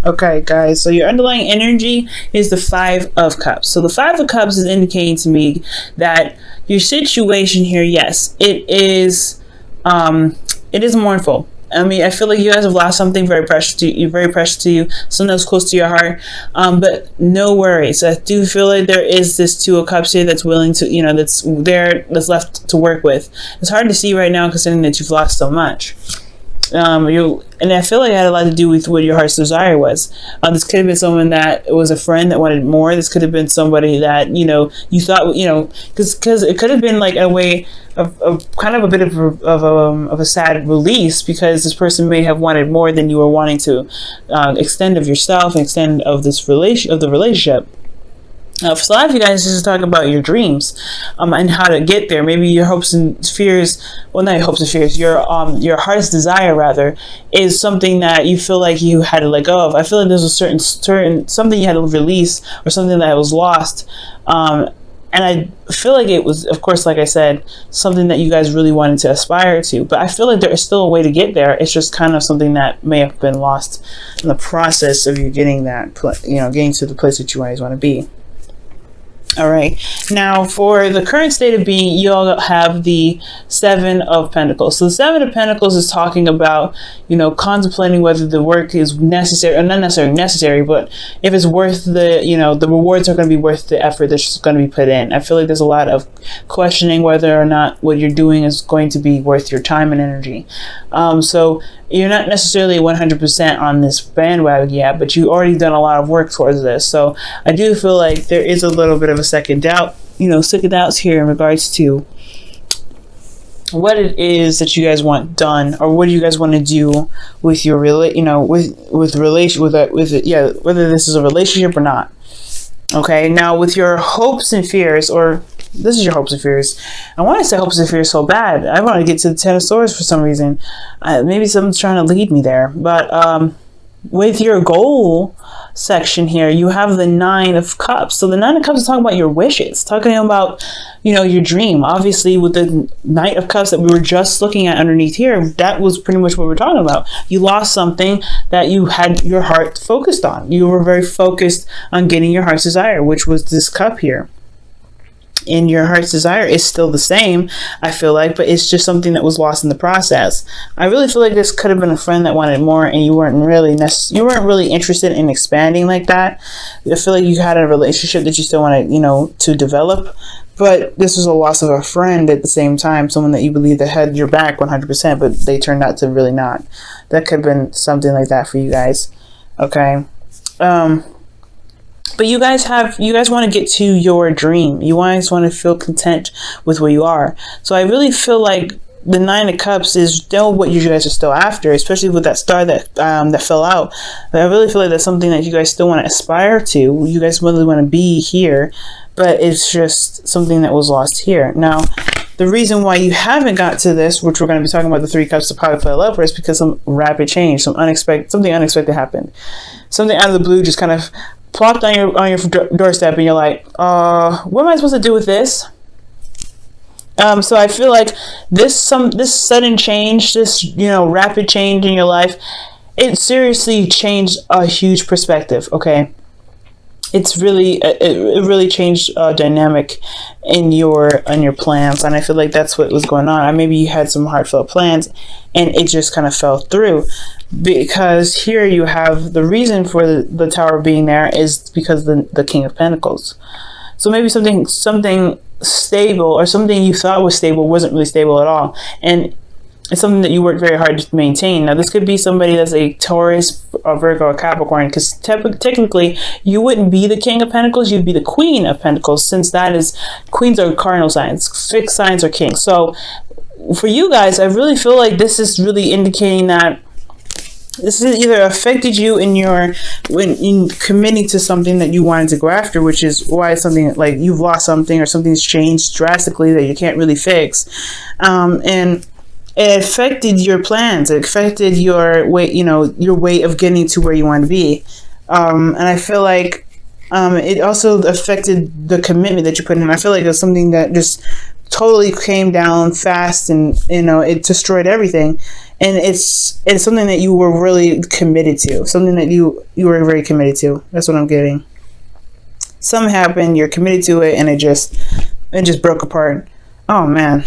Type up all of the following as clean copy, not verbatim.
Okay, guys, so your underlying energy is the Five of Cups. So the Five of Cups is indicating to me that your situation here, yes, it is mournful. I mean, I feel like you guys have lost something very precious to you, something that's close to your heart. But no worries. I do feel like there is this Two of Cups here that's willing to, that's left to work with. It's hard to see right now considering that you've lost so much. And I feel like it had a lot to do with what your heart's desire was. This could have been someone that was a friend that wanted more. This could have been somebody that, you thought, because it could have been like a way of kind of a bit of a sad release, because this person may have wanted more than you were wanting to extend of yourself and extend of the relationship. For a lot of you guys, this is talking about your dreams and how to get there. Maybe your hopes and fears, well, not your hopes and fears, your heart's desire, rather, is something that you feel like you had to let go of. I feel like there's a certain something you had to release, or something that was lost. And I feel like it was, of course, like I said, something that you guys really wanted to aspire to. But I feel like there is still a way to get there. It's just kind of something that may have been lost in the process of you getting getting to the place that you always want to be. All right, now for the current state of being, you all have the Seven of Pentacles. So the Seven of Pentacles is talking about, contemplating whether the work is necessary, or not necessarily necessary, but if it's worth the rewards are going to be worth the effort that's going to be put in. I feel like there's a lot of questioning whether or not what you're doing is going to be worth your time and energy. So you're not necessarily 100% on this bandwagon yet, but you've already done a lot of work towards this. So I do feel like there is a little bit of a second doubts here in regards to what it is that you guys want done, or what do you guys want to do with your whether this is a relationship or not. Okay, now with your hopes and fears, or this is your hopes and fears. I want to say hopes and fears so bad. I want to get to the Ten of Swords for some reason. Maybe someone's trying to lead me there. But with your goal section here, you have the Nine of Cups. So the Nine of Cups is talking about your wishes, talking about, your dream. Obviously, with the Knight of Cups that we were just looking at underneath here, that was pretty much what we're talking about. You lost something that you had your heart focused on. You were very focused on getting your heart's desire, which was this cup here. And your heart's desire is still the same, I feel like, but it's just something that was lost in the process. I really feel like this could have been a friend that wanted more, and you weren't really interested in expanding like that. I feel like you had a relationship that you still wanted, to develop, but this was a loss of a friend at the same time, someone that you believed that had your back 100%, but they turned out to really not. That could have been something like that for you guys. Okay. But you guys want to get to your dream. You guys want to feel content with where you are. So I really feel like the Nine of Cups is still what you guys are still after, especially with that star that fell out. But I really feel like that's something that you guys still want to aspire to. You guys really want to be here, but it's just something that was lost here. Now, the reason why you haven't got to this, which we're going to be talking about the Three Cups to Power Play Lover, is because some rapid change, something unexpected happened. Something out of the blue just kind of plopped on your doorstep, and you're like, what am I supposed to do with this? So I feel like this sudden change, this rapid change in your life, it seriously changed a huge perspective. Okay, it really changed dynamic in your plans, and I feel like that's what was going on. Maybe you had some heartfelt plans, and it just kind of fell through. Because here you have the reason for the Tower being there is because the King of Pentacles. So maybe something stable, or something you thought was stable, wasn't really stable at all, and it's something that you worked very hard to maintain. Now this could be somebody that's a Taurus, or Virgo, or Capricorn, because technically you wouldn't be the King of Pentacles, you'd be the Queen of Pentacles, since queens are cardinal signs, fixed signs are kings. So for you guys, I really feel like this is really indicating that this has either affected you in committing to something that you wanted to go after, which is why something like you've lost something, or something's changed drastically that you can't really fix, and it affected your plans. It affected your way, your way of getting to where you want to be, and I feel like it also affected the commitment that you put in. I feel like it's something that just totally came down fast, and it destroyed everything. and it's something that you were really committed to, something that you were very committed to. That's what I'm getting. Something happened, you're committed to it, and it just broke apart. Oh man.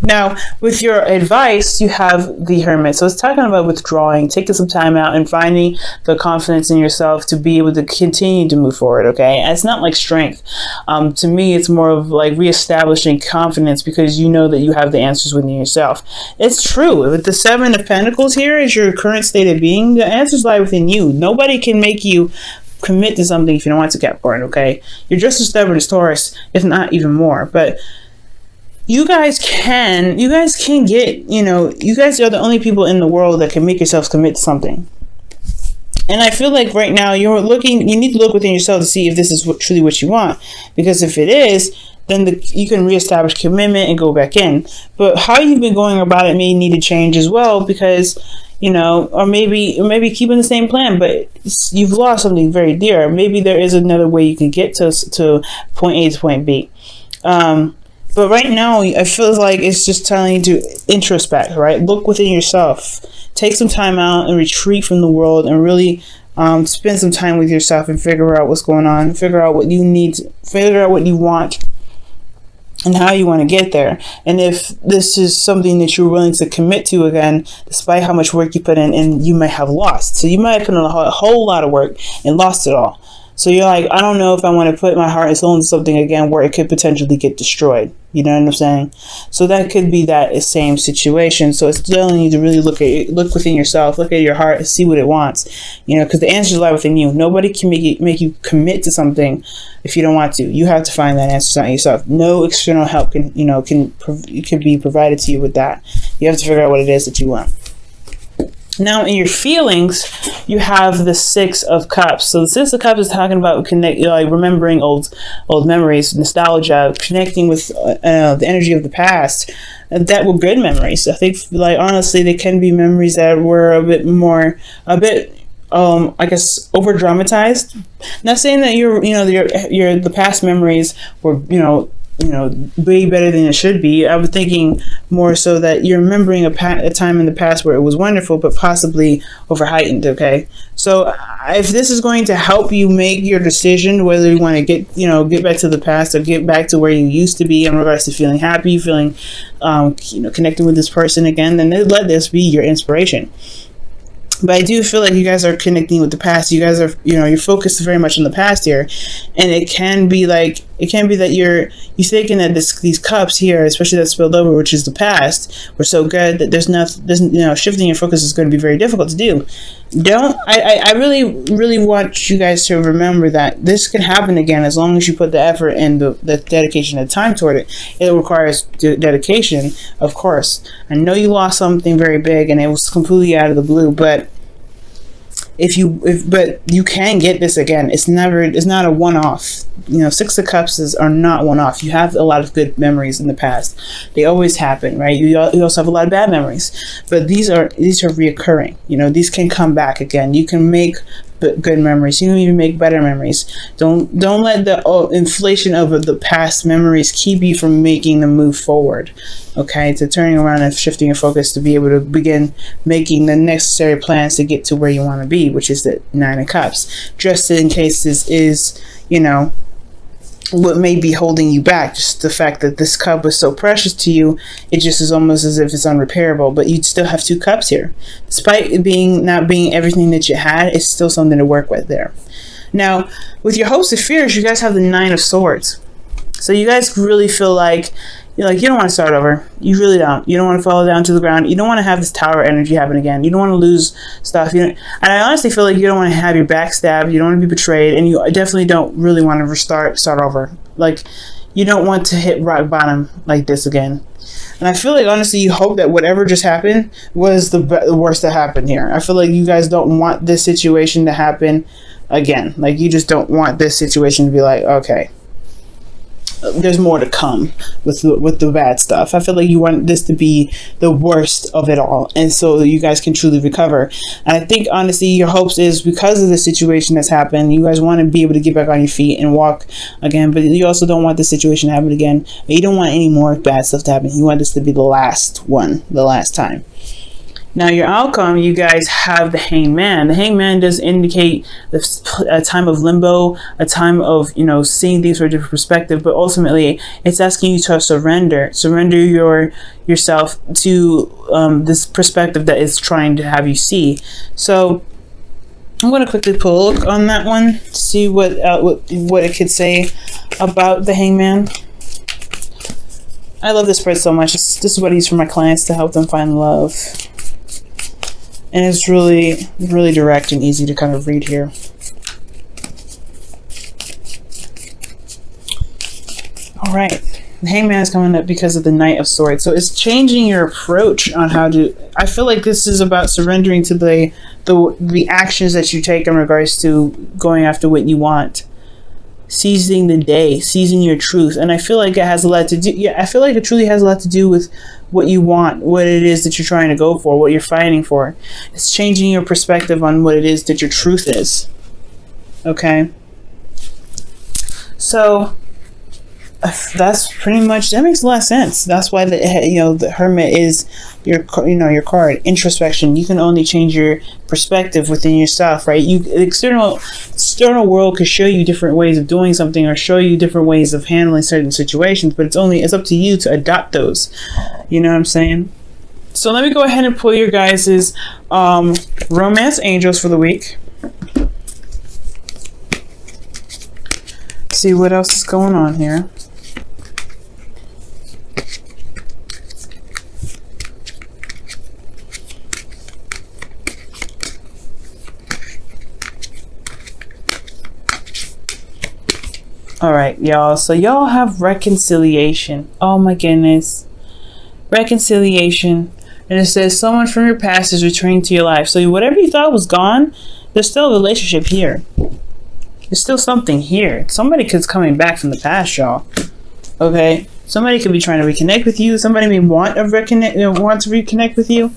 Now, with your advice, you have the Hermit. So it's talking about withdrawing, taking some time out, and finding the confidence in yourself to be able to continue to move forward, okay? And it's not like strength. To me, it's more of like reestablishing confidence because you know that you have the answers within yourself. It's true. With the Seven of Pentacles here is your current state of being. The answers lie within you. Nobody can make you commit to something if you don't want to, Capricorn, okay? You're just as stubborn as Taurus, if not even more. But you guys can get, you guys are the only people in the world that can make yourselves commit to something. And I feel like right now you need to look within yourself to see if this is truly what you want. Because if it is, then you can reestablish commitment and go back in. But how you've been going about it may need to change as well, because, or maybe keeping the same plan, but you've lost something very dear. Maybe there is another way you can get to point A to point B. But right now, I feel like it's just telling you to introspect, right? Look within yourself. Take some time out and retreat from the world and really spend some time with yourself and figure out what's going on. Figure out what you need. Figure out what you want and how you want to get there. And if this is something that you're willing to commit to again, despite how much work you put in, and you might have lost. So you might have put in a whole lot of work and lost it all. So you're like, I don't know if I want to put my heart and soul into something again where it could potentially get destroyed. You know what I'm saying? So that could be that same situation. So it's telling you to really look within yourself, look at your heart, and see what it wants. Because the answers lie within you. Nobody can make you commit to something if you don't want to. You have to find that answer out yourself. No external help can be provided to you with that. You have to figure out what it is that you want. Now, in your feelings, you have the Six of Cups. So the Six of Cups is talking about remembering old memories, nostalgia, connecting with the energy of the past. That were good memories. I think, honestly, they can be memories that were a bit, I guess, over dramatized. Not saying that the past memories were, way better than it should be. I was thinking more so that you're remembering a time in the past where it was wonderful, but possibly over heightened. Okay, so if this is going to help you make your decision whether you want to get back to the past or get back to where you used to be in regards to feeling happy, feeling connecting with this person again, then let this be your inspiration. But I do feel like you guys are connecting with the past. You guys are, you're focused very much on the past here, and it can be that you're thinking that these cups here, especially that spilled over, which is the past, were so good that shifting your focus is going to be very difficult to do. I really, really want you guys to remember that this can happen again as long as you put the effort and the dedication and time toward it. It requires dedication, of course. I know you lost something very big and it was completely out of the blue, but but you can get this again. It's not a one-off. Six of Cups are not one-off. You have a lot of good memories in the past. They always happen, right? You also have a lot of bad memories, but these are reoccurring. These can come back again. You can make good memories. You can even make better memories. Don't let the inflation of the past memories keep you from making the move forward. Okay, to turning around and shifting your focus to be able to begin making the necessary plans to get to where you want to be, which is the Nine of Cups. Just in case this is, what may be holding you back. Just the fact that this cup was so precious to you, it just is almost as if it's unrepairable. But you still have two cups here, despite it not being everything that you had. It's still something to work with there. Now, with your hopes and fears, you guys have the Nine of Swords. So you guys really feel like you don't want to start over. You really don't. You don't want to fall down to the ground. You don't want to have this tower energy happen again. You don't want to lose stuff. And I honestly feel like you don't want to have your back stabbed. You don't want to be betrayed, and you definitely don't really want to start over. You don't want to hit rock bottom like this again. And I feel like, honestly, you hope that whatever just happened was the worst that happened here. I feel like you guys don't want this situation to happen again. You just don't want this situation to be like, okay. there's more to come with the bad stuff. I feel like you want this to be the worst of it all, and so you guys can truly recover. And I think honestly, your hopes is because of the situation that's happened, you guys want to be able to get back on your feet and walk again. But you also don't want the situation to happen again. You don't want any more bad stuff to happen. You want this to be the last one, the last time. Now, your outcome, you guys have the Hangman. The Hangman does indicate a time of limbo, a time of, seeing things from a different perspective, but ultimately it's asking you to surrender yourself to this perspective that is trying to have you see. So I'm going to quickly pull a look on that one, see what it could say about the Hangman. I love this spread so much. This is what I use for my clients to help them find love. And it's really, really direct and easy to kind of read here. All right. The Hangman is coming up because of the Knight of Swords. So it's changing your approach on how to... I feel like this is about surrendering to the actions that you take in regards to going after what you want. Seizing the day, seizing your truth. And I feel like it has a lot to do... Yeah, I feel like it truly has a lot to do with what you want, what it is that you're trying to go for, what you're fighting for. It's changing your perspective on what it is that your truth is. Okay? So that's pretty much, that makes a lot of sense. That's why the Hermit is your card. Introspection. You can only change your perspective within yourself, right? The external world could show you different ways of doing something or show you different ways of handling certain situations, but it's up to you to adopt those. You know what I'm saying? So let me go ahead and pull your guys's romance angels for the week. See what else is going on here. All right, y'all. So y'all have reconciliation. Oh my goodness. Reconciliation. And it says someone from your past is returning to your life. So whatever you thought was gone, there's still a relationship here. There's still something here. Somebody could be coming back from the past, y'all. Okay? Somebody could be trying to reconnect with you. Somebody may want to reconnect with you.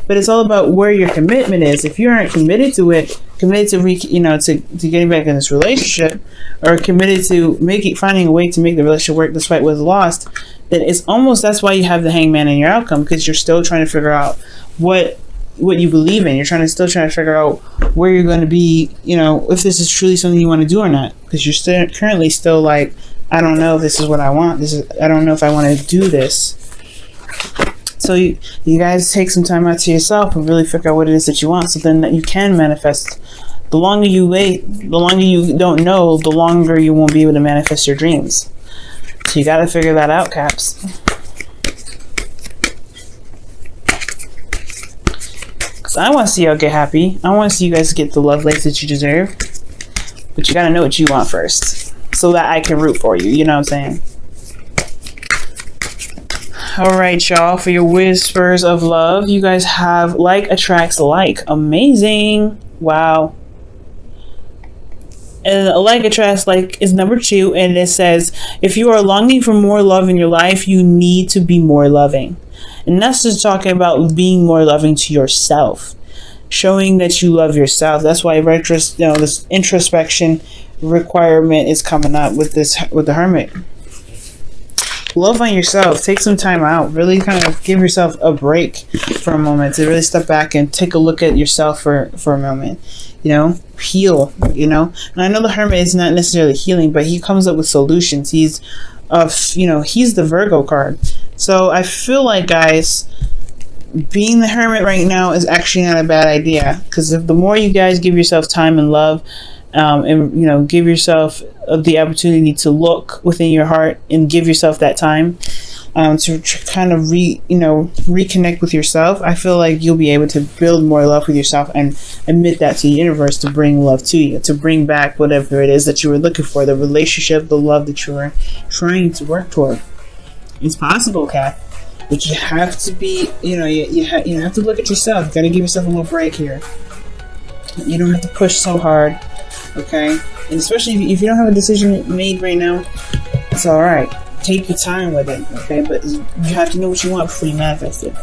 But it's all about where your commitment is. If you aren't committed to it, committed to getting back in this relationship, or committed to finding a way to make the relationship work despite what's lost, then that's why you have the Hangman in your outcome, because you're still trying to figure out what you believe in. You're still trying to figure out where you're going to be, if this is truly something you want to do or not, because you're currently still like, I don't know if this is what I want. I don't know if I want to do this. So you guys take some time out to yourself and really figure out what it is that you want, so then that you can manifest. The longer you wait, the longer you don't know, the longer you won't be able to manifest your dreams. So you got to figure that out, Caps. Because I want to see y'all get happy. I want to see you guys get the love life that you deserve. But you got to know what you want first, so that I can root for you. You know what I'm saying? Alright, y'all, for your whispers of love, you guys have like attracts like. Amazing. Wow. And like attracts like is number 2, and it says, if you are longing for more love in your life, you need to be more loving. And that's just talking about being more loving to yourself. Showing that you love yourself. That's why this introspection requirement is coming up with the Hermit. Love on yourself. Take some time out. Really kind of give yourself a break for a moment to really step back and take a look at yourself for a moment. Heal. And I know the Hermit is not necessarily healing, but he comes up with solutions. He's the Virgo card. So I feel like, guys, being the Hermit right now is actually not a bad idea, because if the more you guys give yourself time and love, and give yourself the opportunity to look within your heart and give yourself that time to kind of reconnect with yourself, I feel like you'll be able to build more love with yourself and admit that to the universe to bring love to you, to bring back whatever it is that you were looking for, the relationship, the love that you were trying to work toward. It's possible, Kat, but you have to be, you have to look at yourself. You got to give yourself a little break here. You don't have to push so hard. Okay, and especially if you don't have a decision made right now, It's alright. Take your time with it, okay? But you have to know what you want before you manifest it.